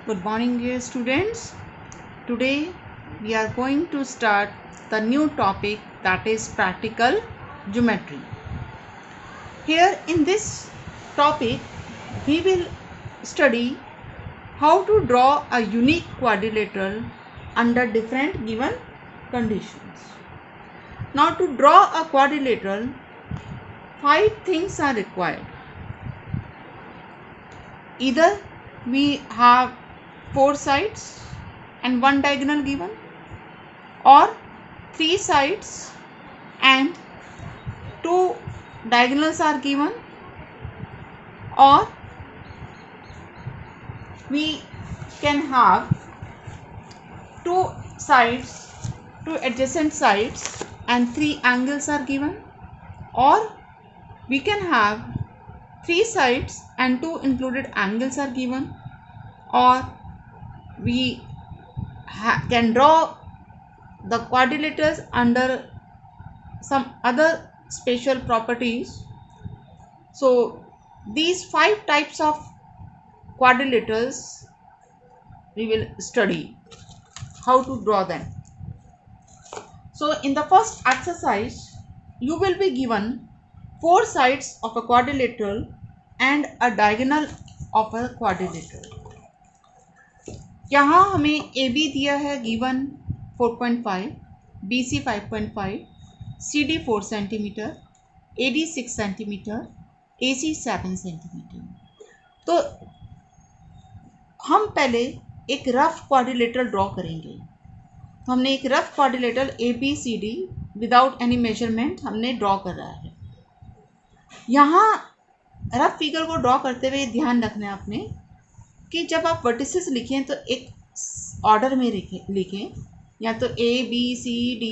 Good morning, dear students. Today we are going to start the new topic, that is practical geometry. Here in this topic we will study how to draw a unique quadrilateral under different given conditions. Now, to draw a quadrilateral, 5 things are required. Either we have 4 sides and 1 diagonal given, or 3 sides and 2 diagonals are given, or we can have 2 sides, 2 adjacent sides and 3 angles are given, or we can have 3 sides and 2 included angles are given, or we can draw the quadrilaterals under some other special properties. So these 5 types of quadrilaterals we will study how to draw them. So in the first exercise you will be given 4 sides of a quadrilateral and a diagonal of a quadrilateral. यहाँ हमें AB दिया है given 4.5, BC 5.5, CD 4 centimetre, AD 6 centimetre, AC 7 centimetre. तो हम पहले एक rough quadrilateral draw करेंगे. तो हमने एक rough quadrilateral ABCD without any measurement हमने ड्रॉ कर रहा है. यहाँ रफ फिगर को ड्रॉ करते हुए ध्यान रखना है आपने कि जब आप वर्टिसेस लिखें तो एक ऑर्डर में लिखें, या तो ABCD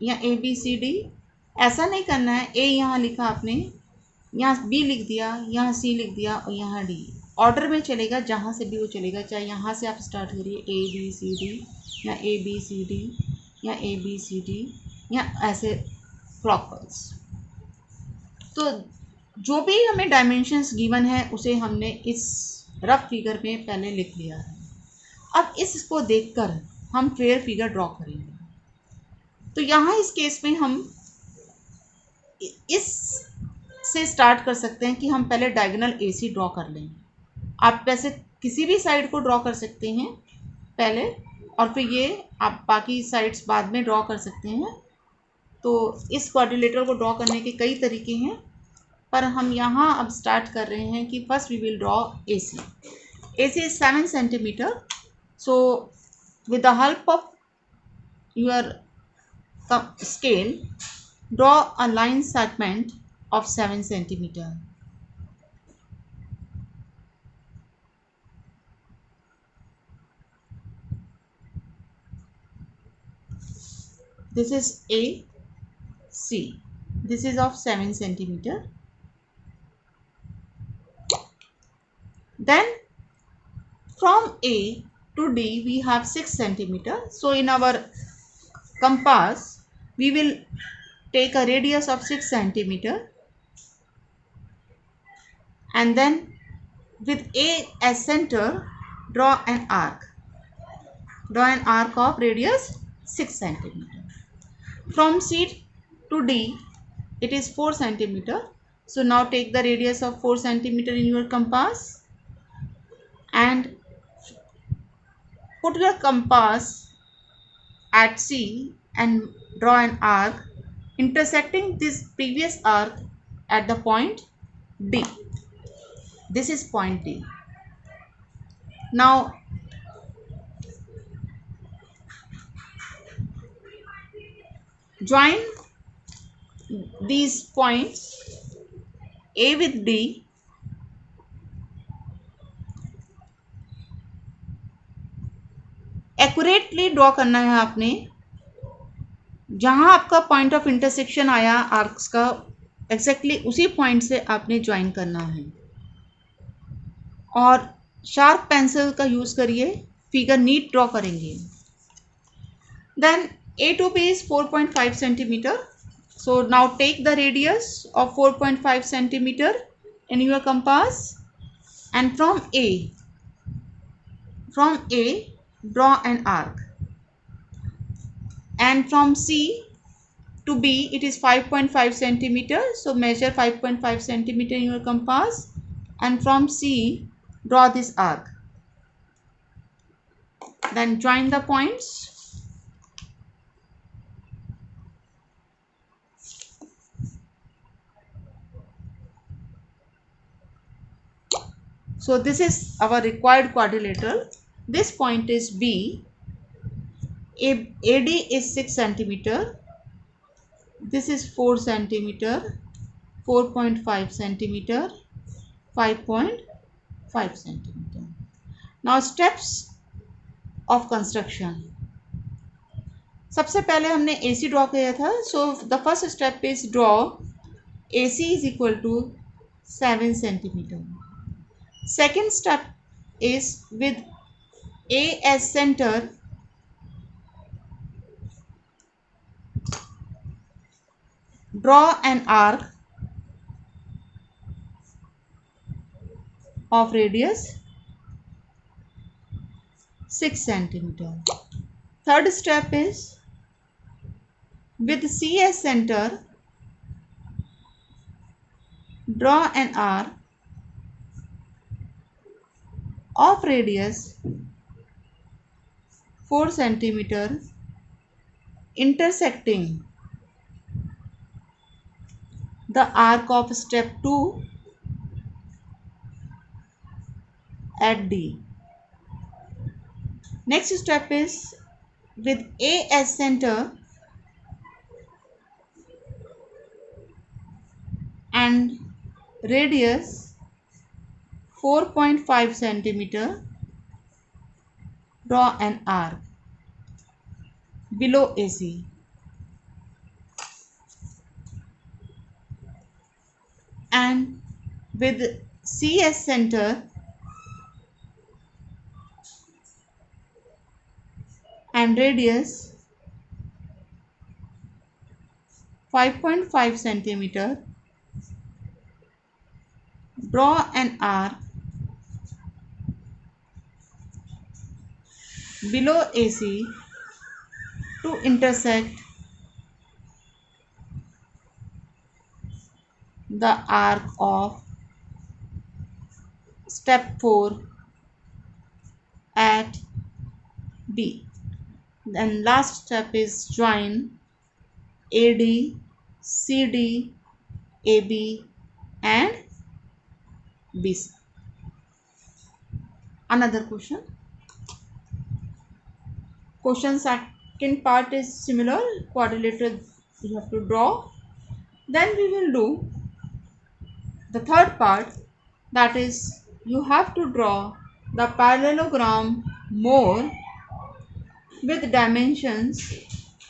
या ABCD. ऐसा नहीं करना है A यहाँ लिखा आपने, यहाँ B लिख दिया, यहाँ C लिख दिया और यहाँ D. ऑर्डर में चलेगा, जहाँ से भी वो चलेगा. चाहे यहाँ से आप स्टार्ट करिए ABCD या ABCD या ABCD या ऐसे क्लॉकवाइज. तो जो भी हमें डायमेंशंस गिवन है उसे हमने इस रफ फिगर में पहले लिख लिया है. अब इसको देखकर हम फेयर फिगर ड्रॉ करेंगे. तो यहाँ इस केस में हम इस से स्टार्ट कर सकते हैं कि हम पहले डायगोनल AC ड्रॉ कर लें. आप वैसे किसी भी साइड को ड्रॉ कर सकते हैं पहले, और फिर ये आप बाकी साइड्स बाद में ड्रॉ कर सकते हैं. तो इस क्वाड्रिलेटरल को ड्रॉ करने के कई तरीके हैं, पर हम यहाँ अब स्टार्ट कर रहे हैं कि first we will draw AC. AC is 7 centimeter. So with the help of your scale, draw a line segment of 7 centimeter. This is AC. This is of 7 centimeter. Then from A to D we have 6 centimeter. So in our compass we will take a radius of 6 centimeter, and then with A as center draw an arc. Draw an arc of radius 6 centimeter. From C to D it is 4 centimeter. So now take the radius of 4 centimeter in your compass and put your compass at C and draw an arc intersecting this previous arc at the point D. This is point D. Now join these points A with D accurately draw करना है आपने. जहाँ आपका point of intersection आया arcs का, exactly उसी point से आपने ज्वाइन करना है. और शार्प पेंसिल का यूज़ करिए, फिगर नीट ड्रॉ करेंगे. Then A to B is 4.5 centimeter. So now take the radius of 4.5 centimeter in your compass, and from A From A, draw an arc. And from C to B, it is 5.5 centimeter. So measure 5.5 centimeter in your compass. And from C, draw this arc. Then join the points. So this is our required quadrilateral. This point is B. AD is 6 centimeter. This is 4 centimeter, 4.5 centimeter, 5.5 centimeter. Now steps of construction. सबसे पहले हमने AC draw किया था. So the first step is draw AC is equal to 7 centimeter. Second step is with A as center, draw an arc of radius 6 centimeter. Third step is with C as center, draw an arc of radius 4 centimeter intersecting the arc of step 2 at D. Next step is with A as center and radius 4.5 centimeter, draw an arc below AC. And with C as center and radius 5.5 centimeter, draw an arc below AC to intersect the arc of step 4 at B. Then last step is join AD, CD, AB and BC. Another question. Question second part is similar. Quadrilateral you have to draw. Then we will do the third part, that is you have to draw the parallelogram more with dimensions.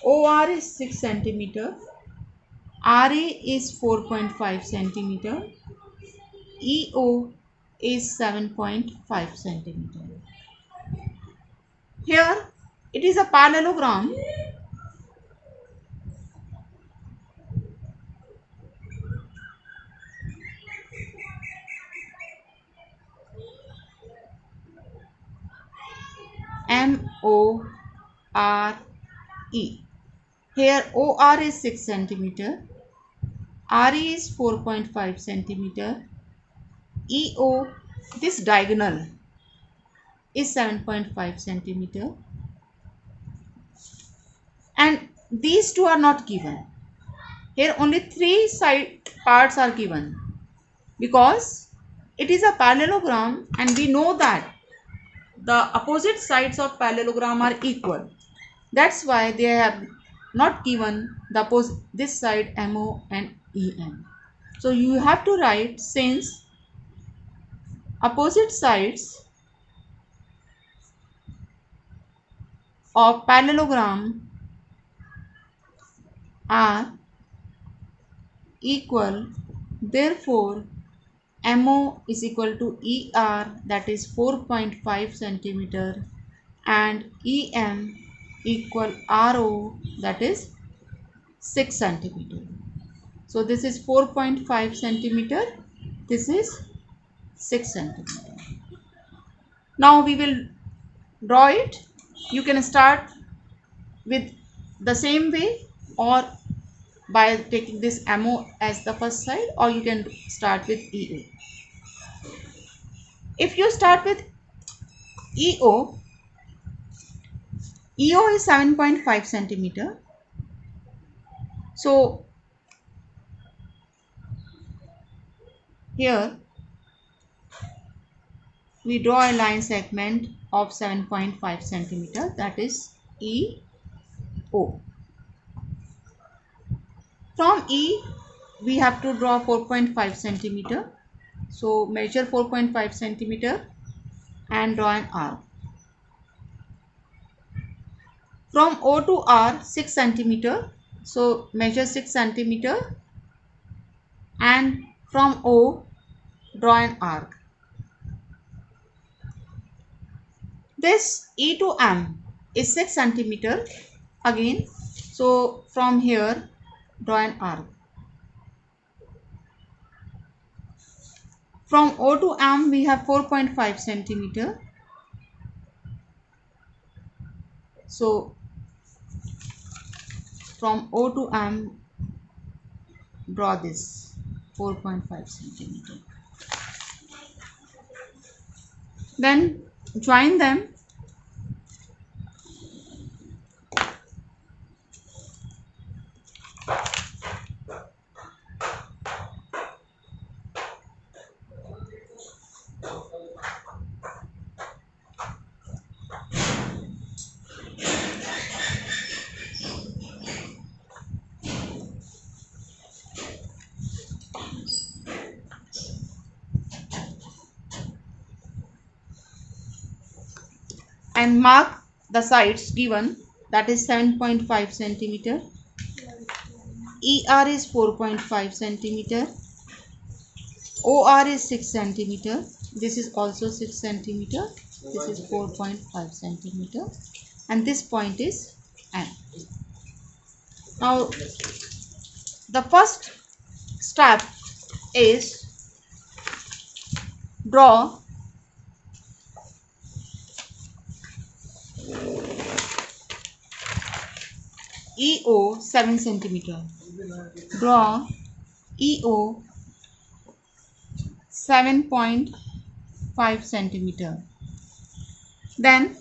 OR is 6 centimeter, RE is 4.5 centimeter, EO is 7.5 centimeter. Here it is a parallelogram. MORE. Here OR is 6 centimeter, RE is 4.5 centimeter, EO, this diagonal, is 7.5 centimeter, and these two are not given. Here only 3 side parts are given because it is a parallelogram and we know that the opposite sides of parallelogram are equal. That's why they have not given the this side MO and EM. So you have to write, since opposite sides of parallelogram are equal, therefore MO is equal to ER, that is 4.5 centimeter, and EM equal RO, that is 6 centimeter. So this is 4.5 centimeter, this is 6 centimeter. Now we will draw it. You can start with the same way, or by taking this MO as the first side, or you can start with EO. If you start with EO, EO is 7.5 centimeter. So here we draw a line segment of 7.5 centimeter, that is EO. From E we have to draw 4.5 centimeter. So measure 4.5 centimeter and draw an arc. From O to R 6 centimeter. So measure 6 centimeter and from O draw an arc. This E to M is 6 centimeter again. So from here draw an arc. From O to M we have 4.5 centimeter. So from O to M draw this 4.5 centimeter. Then join them. And mark the sides given, that is 7.5 centimeter. ER is 4.5 centimeter. OR is 6 centimeter. This is also 6 centimeter. This is 4.5 centimeter. And this point is N. Now the first step is draw EO 7 centimeter. Draw EO 7.5 centimeter. Then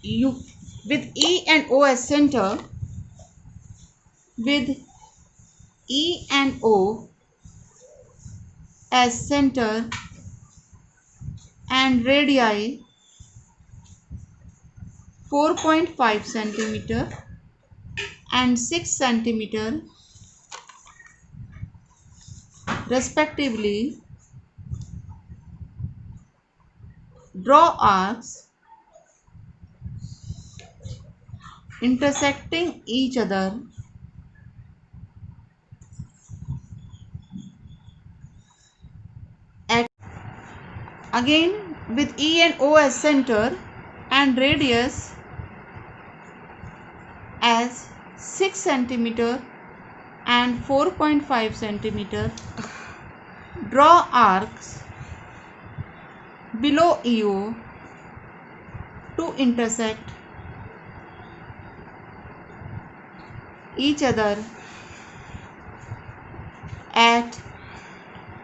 you, with E and O as center, with E and O as center and radii 4.5 centimeter and 6 centimeter respectively, draw arcs intersecting each other at, again with E and O as center and radius as 6 centimeter and 4.5 centimeter, draw arcs below EO to intersect each other at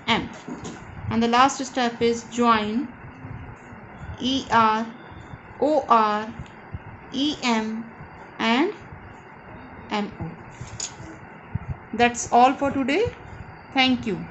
M. And the last step is join ER, OR, EM and MO. That's all for today. Thank you.